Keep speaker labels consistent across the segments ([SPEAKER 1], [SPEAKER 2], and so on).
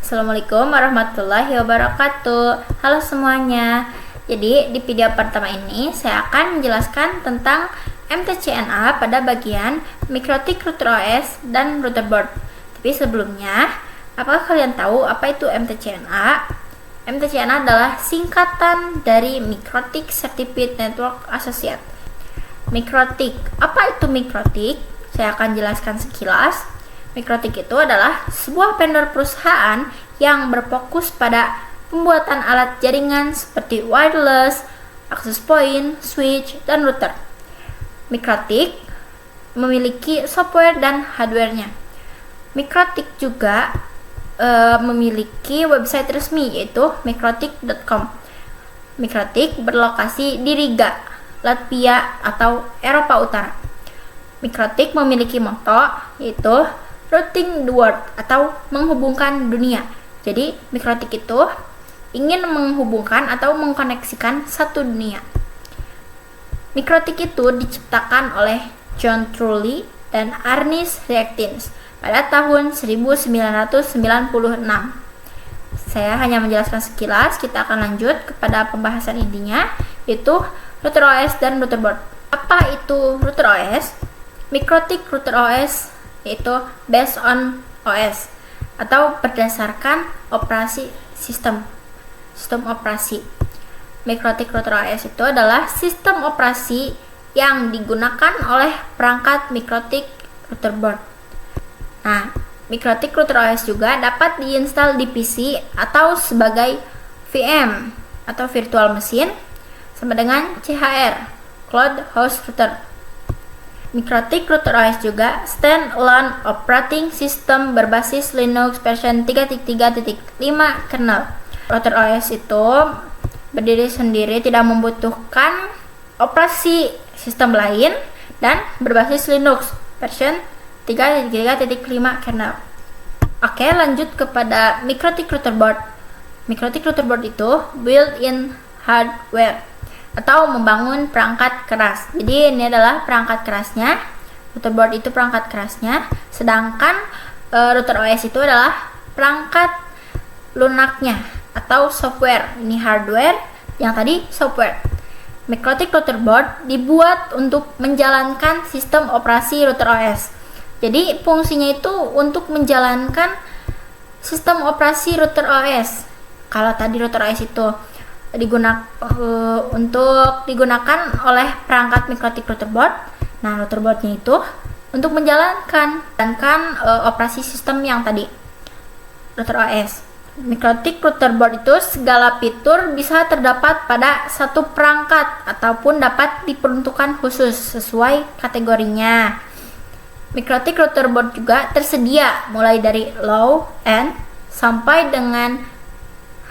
[SPEAKER 1] Assalamualaikum warahmatullahi wabarakatuh. Halo semuanya. Jadi di video pertama ini saya akan menjelaskan tentang MTCNA pada bagian MikroTik Router OS dan Router Board. Tapi sebelumnya, apakah kalian tahu apa itu MTCNA? MTCNA adalah singkatan dari MikroTik Certified Network Associate. MikroTik, apa itu MikroTik? Saya akan jelaskan sekilas. MikroTik itu adalah sebuah vendor perusahaan yang berfokus pada pembuatan alat jaringan seperti wireless, access point, switch, dan router. MikroTik memiliki software dan hardware-nya. MikroTik juga memiliki website resmi yaitu mikrotik.com. MikroTik berlokasi di Riga, Latvia atau Eropa Utara. MikroTik memiliki motto yaitu Routing the World atau menghubungkan dunia. Jadi MikroTik itu ingin menghubungkan atau mengkoneksikan satu dunia. MikroTik itu diciptakan oleh John Trulli dan Arnis Reactins pada tahun 1996. Saya hanya menjelaskan sekilas, kita akan lanjut kepada pembahasan intinya, yaitu Router OS dan Router Board. Apa itu Router OS? MikroTik Router OS yaitu based on OS atau berdasarkan operasi sistem operasi. MikroTik Router OS itu adalah sistem operasi yang digunakan oleh perangkat MikroTik Router Board. Nah, MikroTik Router OS juga dapat diinstal di PC atau sebagai VM atau virtual machine sama dengan CHR, Cloud Host Router. MikroTik Router OS juga stand-alone operating system berbasis Linux version 3.3.5 kernel. Router OS itu berdiri sendiri, tidak membutuhkan operasi sistem lain dan berbasis Linux version 3.3.5 kernel. Oke, lanjut kepada MikroTik Router Board. MikroTik Router Board itu built-in hardware atau membangun perangkat keras. Jadi ini adalah perangkat kerasnya. Router board itu perangkat kerasnya, sedangkan router OS itu adalah perangkat lunaknya atau software. Ini hardware, yang tadi software. MikroTik Router Board dibuat untuk menjalankan sistem operasi router OS. Jadi fungsinya itu untuk menjalankan sistem operasi router OS. Kalau tadi router OS itu digunakan oleh perangkat MikroTik Router Board. Nah, router boardnya itu untuk menjalankan operasi sistem yang tadi router OS. MikroTik Router Board itu segala fitur bisa terdapat pada satu perangkat ataupun dapat diperuntukkan khusus sesuai kategorinya. MikroTik Router Board juga tersedia mulai dari low end sampai dengan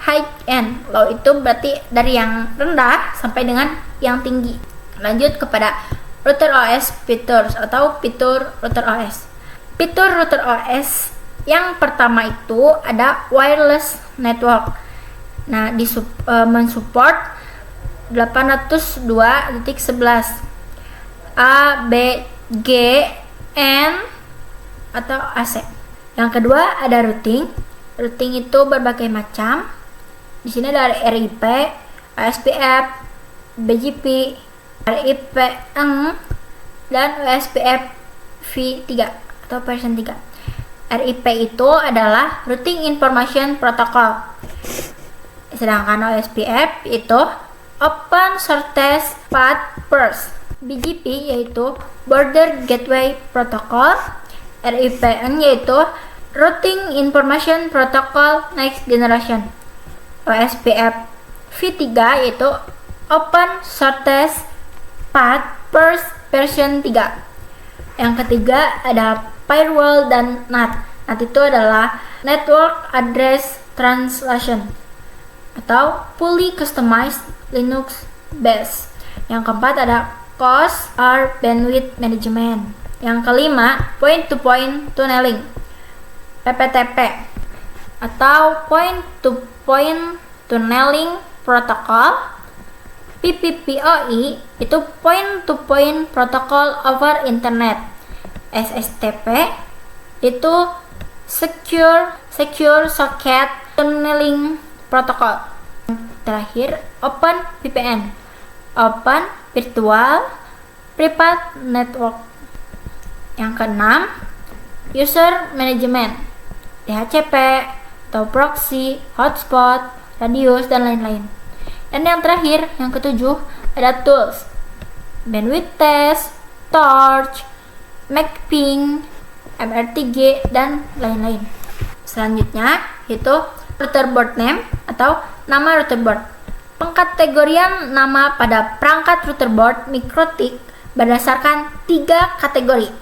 [SPEAKER 1] high end. Low itu berarti dari yang rendah sampai dengan yang tinggi. Lanjut kepada Router OS features atau fitur Router OS. Fitur Router OS yang pertama itu ada wireless network. Nah, mensupport 802.11 A, B, G, N atau AC. Yang kedua ada routing. Routing itu berbagai macam. Di sini ada RIP, OSPF, BGP, RIP-N, dan OSPF v3 atau version 3. RIP itu adalah Routing Information Protocol. Sedangkan OSPF itu Open Shortest Path First. BGP yaitu Border Gateway Protocol. RIP-N yaitu Routing Information Protocol Next Generation. OSPF v3 yaitu Open Shortest Path First version 3. Yang ketiga ada firewall dan NAT. NAT itu adalah Network Address Translation atau Fully Customized Linux Base. Yang keempat ada Cost or Bandwidth Management. Yang kelima Point-to-Point Tunneling, PPTP atau Point Tunneling Protocol. PPPoE itu Point to Point Protocol over Internet. SSTP itu secure socket tunneling protocol. Terakhir, Open VPN, Open Virtual Private Network. Yang keenam, User Management, DHCP atau proxy, hotspot, radius, dan lain-lain. Dan yang terakhir, yang ketujuh, ada tools, bandwidth test, torch, MACping, MRTG, dan lain-lain. Selanjutnya, itu router board name atau nama router board. Pengkategorian nama pada perangkat router board MikroTik berdasarkan 3 kategori.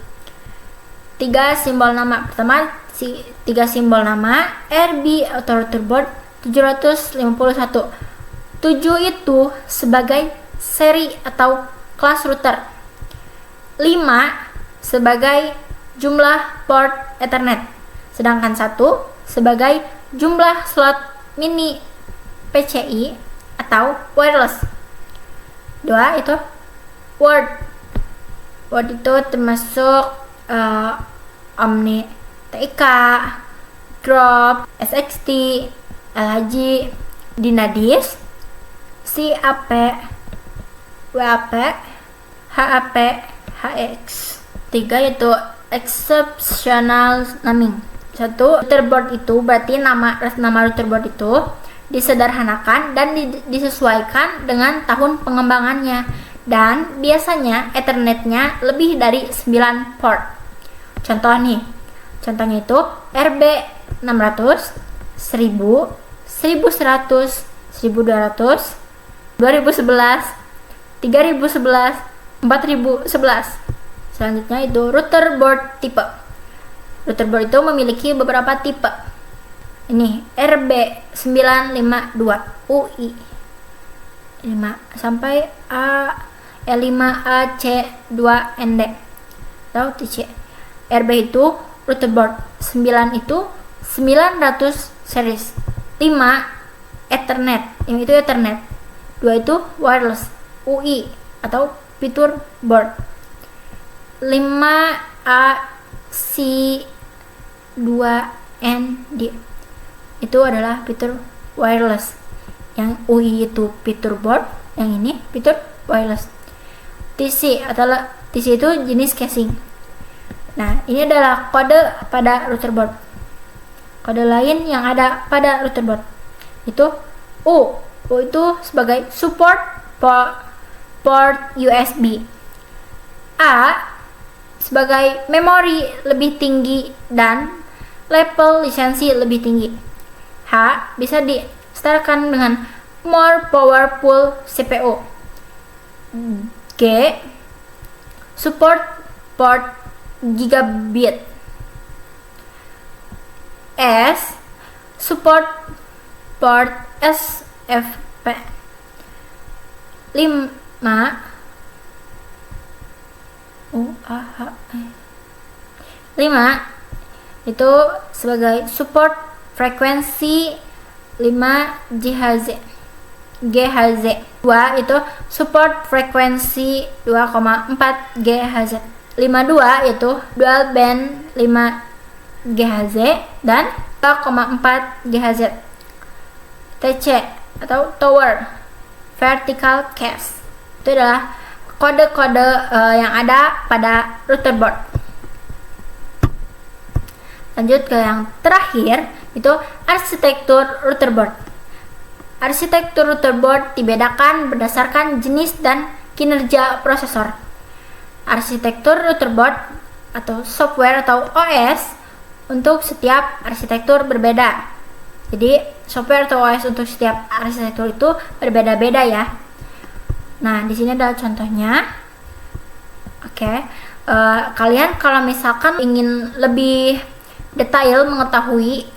[SPEAKER 1] 3 simbol nama. Pertama, 3 simbol nama RB atau router board 751. 7 itu sebagai seri atau kelas router. 5 sebagai jumlah port Ethernet. Sedangkan 1 sebagai jumlah slot mini PCI atau wireless. 2 itu word. Word itu termasuk Omni TIK, Drop, SXT, LHG, Dynadisk, CAP, WAP, HAP, HX. 3 yaitu exceptional naming. 1, router board itu berarti nama router board itu disederhanakan dan disesuaikan dengan tahun pengembangannya, dan biasanya Ethernetnya lebih dari 9 port. Contohnya itu RB 600, 1000, 1100, 1200, 2011, 3011, 4011. Selanjutnya itu router board tipe. Router board itu memiliki beberapa tipe. Ini RB 952 UI 5 sampai A5AC2ND atau TC. RB itu router board, 9 itu 900 series, 5 Ethernet, yang itu Ethernet, 2 itu wireless, UI atau fitur board, 5 AC2ND itu adalah fitur wireless, yang UI itu fitur board, yang ini fitur wireless. TC itu jenis casing. Nah, ini adalah kode pada router board. Kode lain yang ada pada router board itu U. U itu sebagai support port USB. A sebagai memori lebih tinggi dan level lisensi lebih tinggi. H bisa disetelkan dengan more powerful CPU. G support port gigabit. S support port SFP. 5 itu sebagai support frekuensi 5 GHz. 2 itu support frekuensi 2,4 GHz. 52 yaitu dual band 5 GHz dan 2,4 GHz. TC atau tower vertical case itu adalah kode-kode yang ada pada router board. Lanjut ke yang terakhir, itu arsitektur router board. Arsitektur router board dibedakan berdasarkan jenis dan kinerja prosesor. Arsitektur router board atau software atau OS untuk setiap arsitektur berbeda. Jadi software atau OS untuk setiap arsitektur itu berbeda-beda ya. Nah, di sini ada contohnya. Oke. Kalian kalau misalkan ingin lebih detail mengetahui,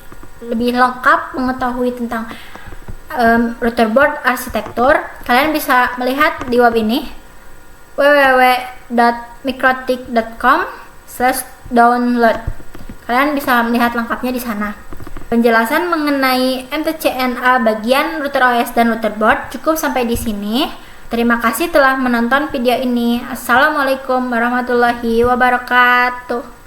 [SPEAKER 1] lebih lengkap mengetahui tentang router board arsitektur, kalian bisa melihat di web ini www.mikrotik.com/download. Kalian bisa melihat lengkapnya di sana. Penjelasan mengenai MTCNA bagian router OS dan router board cukup sampai di sini. Terima kasih telah menonton video ini. Assalamualaikum warahmatullahi wabarakatuh.